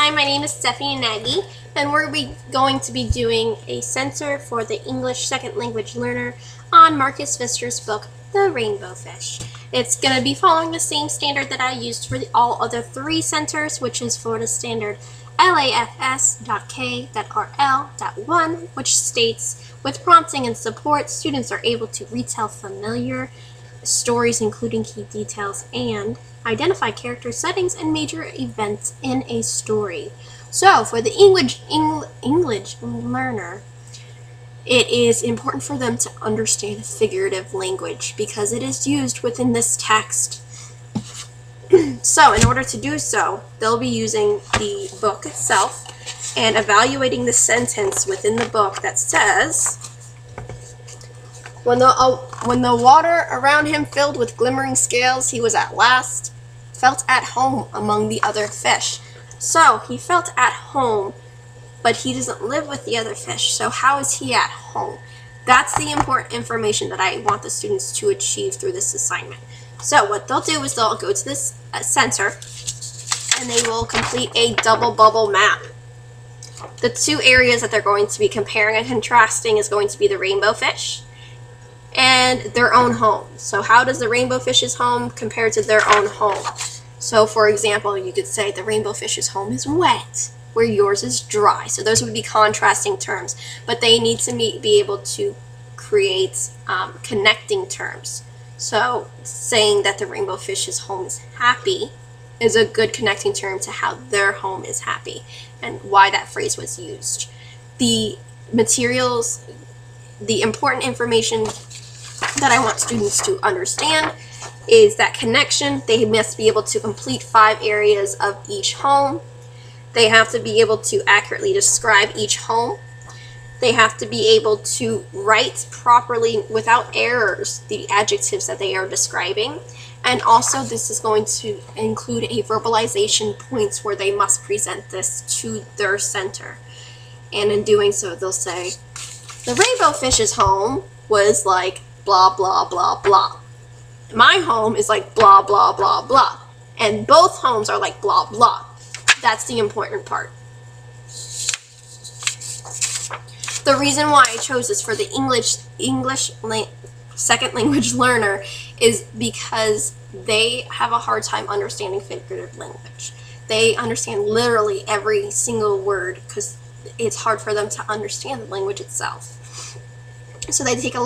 Hi, my name is Stephanie Nagy, and we're going to be doing a center for the English Second Language Learner on Marcus Pfister's book, The Rainbow Fish. It's going to be following the same standard that I used for all other three centers, which is Florida Standard LAFS.K.RL.1, which states, with prompting and support, students are able to retell familiar stories including key details and identify character settings and major events in a story. So for the English learner, it is important for them to understand figurative language because it is used within this text. So in order to do so, they'll be using the book itself and evaluating the sentence within the book that says, When the water around him filled with glimmering scales, he was at last felt at home among the other fish. So he felt at home, but he doesn't live with the other fish. So how is he at home? That's the important information that I want the students to achieve through this assignment. So what they'll do is they'll go to this center and they will complete a double bubble map. The two areas that they're going to be comparing and contrasting is going to be the rainbow fish and their own home. So how does the rainbow fish's home compare to their own home? So for example, you could say the rainbow fish's home is wet, where yours is dry. So those would be contrasting terms, but they need to be able to create connecting terms. So saying that the rainbow fish's home is happy is a good connecting term to how their home is happy and why that phrase was used. The materials, the important information that I want students to understand is that connection. They must be able to complete 5 areas of each home. They have to be able to accurately describe each home. They have to be able to write properly without errors the adjectives that they are describing. And also this is going to include a verbalization points where they must present this to their center. And in doing so, they'll say, the rainbow fish's home was like blah, blah, blah, blah. My home is like blah, blah, blah, blah. And both homes are like blah, blah. That's the important part. The reason why I chose this for the English second language learner is because they have a hard time understanding figurative language. They understand literally every single word because it's hard for them to understand the language itself. So they take a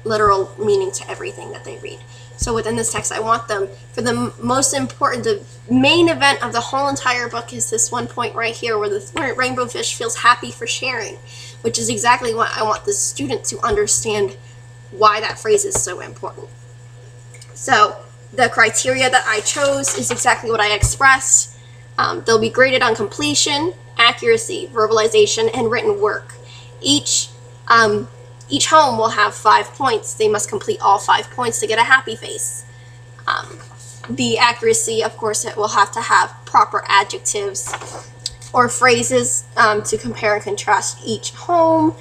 literal meaning to everything that they read. So within this text, I want them, for the most important, the main event of the whole entire book is this one point right here where the rainbow fish feels happy for sharing, which is exactly what I want the student to understand why that phrase is so important. So the criteria that I chose is exactly what I expressed. They'll be graded on completion, accuracy, verbalization, and written work. Each home will have 5 points. They must complete all 5 points to get a happy face. The accuracy, of course, it will have to have proper adjectives or phrases to compare and contrast each home.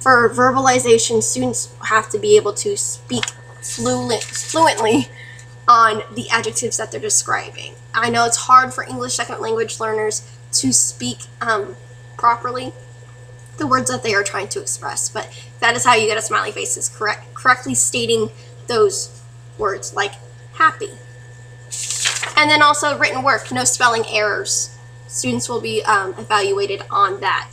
For verbalization, students have to be able to speak fluently on the adjectives that they're describing. I know it's hard for English second language learners to speak properly the words that they are trying to express, but that is how you get a smiley face, is correctly stating those words like happy. And then also written work, no spelling errors. Students will be evaluated on that.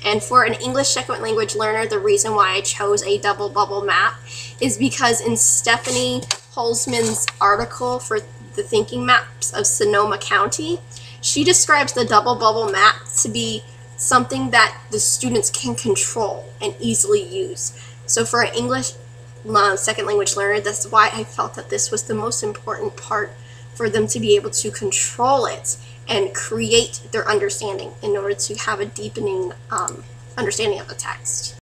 And for an English second language learner, the reason why I chose a double bubble map is because in Stephanie Holzman's article for the thinking maps of Sonoma County, she describes the double bubble map to be something that the students can control and easily use. So for an English second language learner, that's why I felt that this was the most important part for them to be able to control it and create their understanding in order to have a deepening understanding of the text.